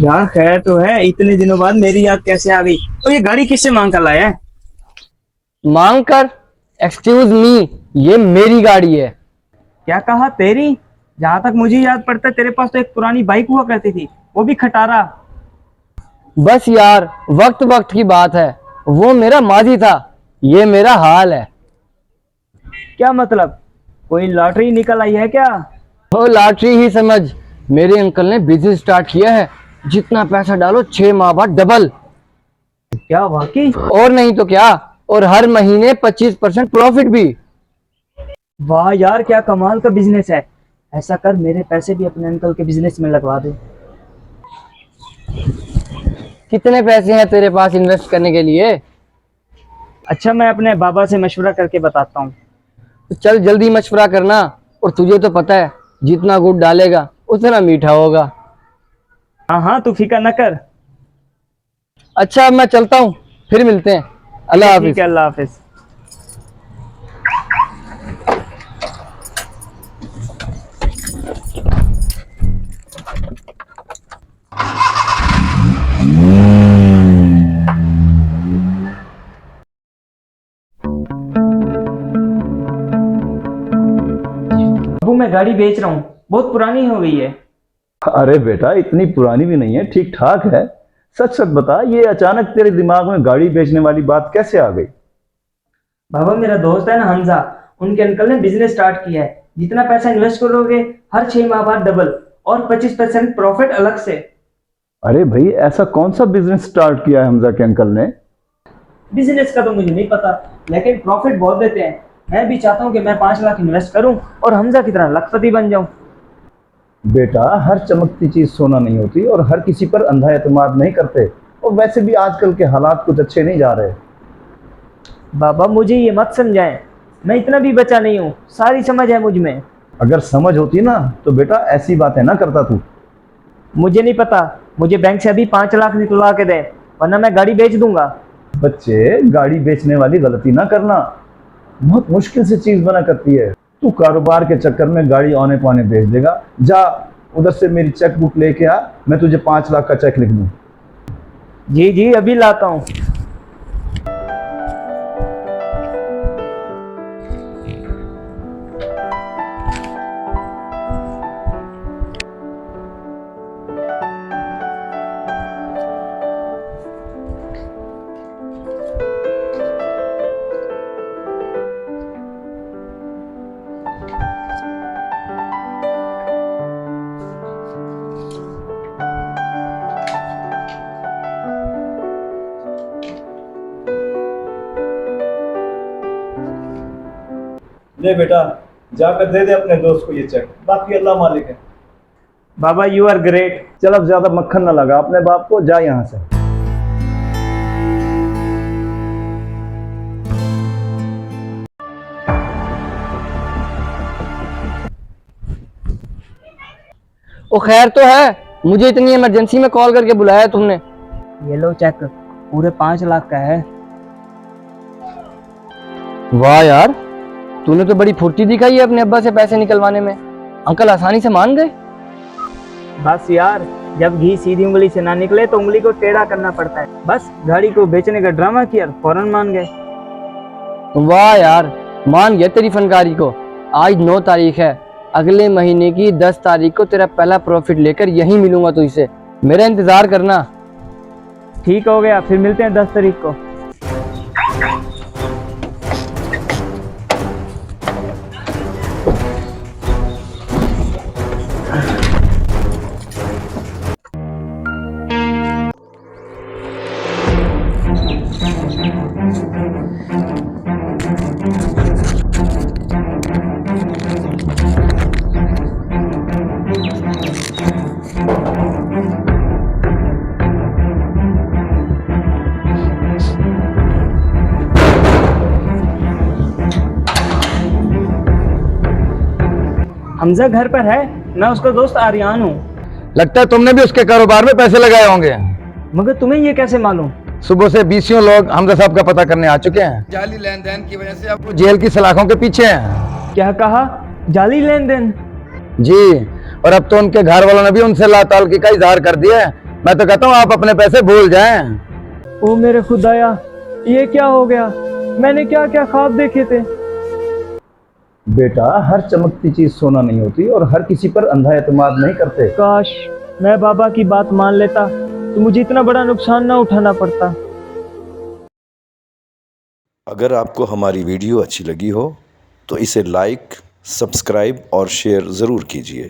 यार खैर तो है, इतने दिनों बाद मेरी याद कैसे आ गई। और ये गाड़ी किससे मांग कर लाया है? मांग कर? एक्सक्यूज मी, ये मेरी गाड़ी है। क्या कहा तेरी? जहां तक मुझे याद पड़ता है तेरे पास तो एक पुरानी बाइक हुआ करती थी, वो भी खटारा। बस यार, वक्त वक्त की बात है। वो मेरा माजी था, ये मेरा हाल है। क्या मतलब? कोई लॉटरी निकल आई है क्या? वो लॉटरी ही समझ। मेरे अंकल ने बिजनेस स्टार्ट किया है, जितना पैसा डालो 6 माह बाद डबल। क्या वाकई? और नहीं तो क्या, और हर महीने 25% प्रॉफिट भी। वाह यार, क्या कमाल का बिजनेस है। ऐसा कर, मेरे पैसे भी अपने अंकल के बिजनेस में लगवा दे। कितने पैसे हैं तेरे पास इन्वेस्ट करने के लिए? अच्छा, मैं अपने बाबा से मशवरा करके बताता हूँ। तो चल जल्दी मशवरा करना। और तुझे तो पता है, जितना गुड़ डालेगा उतना मीठा होगा। हाँ हाँ, तू फिक्र न कर। अच्छा, अब मैं चलता हूँ, फिर मिलते हैं। अल्लाह ठीक हाफिज। है, अल्लाह हाफिज। अबू, मैं गाड़ी बेच रहा हूँ, बहुत पुरानी हो गई है। अरे बेटा, इतनी पुरानी भी नहीं है, ठीक ठाक है। सच सच बता, ये अचानक तेरे दिमाग में गाड़ी बेचने वाली बात कैसे आ गई? बाबा, मेरा दोस्त है ना हमजा, उनके अंकल ने बिजनेस स्टार्ट किया है। जितना पैसा इन्वेस्ट करोगे हर 6 माह बाद डबल, और 25% प्रॉफिट अलग से। अरे भाई, ऐसा कौन सा बिजनेस स्टार्ट किया है हमजा के अंकल ने? बिजनेस का तो मुझे नहीं पता, लेकिन प्रॉफिट बहुत देते हैं। मैं भी चाहता हूँ कि मैं 5 लाख इन्वेस्ट करूँ और हमजा की तरह लखपति बन जाऊँ। बेटा, हर चमकती चीज सोना नहीं होती और हर किसी पर अंधा एतमाद नहीं करते। और वैसे भी आजकल के हालात कुछ अच्छे नहीं जा रहे। बाबा, मुझे ये मत समझाएं, मैं इतना भी बचा नहीं हूँ, सारी समझ है मुझ में। अगर समझ होती ना तो बेटा ऐसी बातें ना करता तू। मुझे नहीं पता, मुझे बैंक से अभी 5 लाख निकलवा के दे, वरना मैं गाड़ी बेच दूंगा। बच्चे, गाड़ी बेचने वाली गलती ना करना, बहुत मुश्किल से चीज बना करती है। तू कारोबार के चक्कर में गाड़ी औने पौने बेच देगा। जा, उधर से मेरी चेक बुक लेके आ, मैं तुझे 5 लाख का चेक लिख दूं। जी जी, अभी लाता हूँ। ले बेटा, जाकर दे दे अपने दोस्त को ये चेक, बाकी अल्लाह मालिक है। बाबा, यू आर ग्रेट। चल, अब ज्यादा मक्खन ना लगा अपने बाप को, जा यहाँ से। ओ खैर तो है, मुझे इतनी इमरजेंसी में कॉल करके बुलाया तुमने। ये लो चेक, पूरे 5 लाख का है। वाह यार, तूने तो बड़ी फुर्ती दिखाई है अपने अब्बा से पैसे निकलवाने में। अंकल आसानी से मान गए। बस यार, जब घी सीधी उंगली से ना निकले तो उंगली को टेढ़ा करना पड़ता है। बस गाड़ी को बेचने का ड्रामा किया, फौरन मान गए। वाह यार, मान गया तेरी फनकारी को। आज 9 तारीख है, अगले महीने की 10 तारीख को तेरा पहला प्रॉफिट लेकर यहीं मिलूंगा तुझसे। मेरा इंतजार करना। ठीक हो गया, फिर मिलते हैं 10 तारीख को। हमजा घर पर है, मैं उसका दोस्त आर्यन हूँ। लगता है तुमने भी उसके कारोबार में पैसे लगाए होंगे। मगर तुम्हें ये कैसे मालूम? सुबह से 20 लोग हमजा साहब का पता करने आ चुके हैं। जाली लेन देन की वजह से अब वो जेल की सलाखों के पीछे हैं। क्या कहा? जाली लेन देन? जी, और अब तो उनके घर वालों ने भी उनसे लाताल्लुकी का इजहार कर दिया है। मैं तो कहता हूँ आप अपने पैसे भूल जाएं। ओ मेरे खुदाया, ये क्या हो गया? मैंने क्या क्या ख्वाब देखे थे। बेटा, हर चमकती चीज सोना नहीं होती और हर किसी पर अंधा एतमाद नहीं करते। काश मैं बाबा की बात मान लेता तो मुझे इतना बड़ा नुकसान ना उठाना पड़ता। अगर आपको हमारी वीडियो अच्छी लगी हो तो इसे लाइक, सब्सक्राइब और शेयर ज़रूर कीजिए।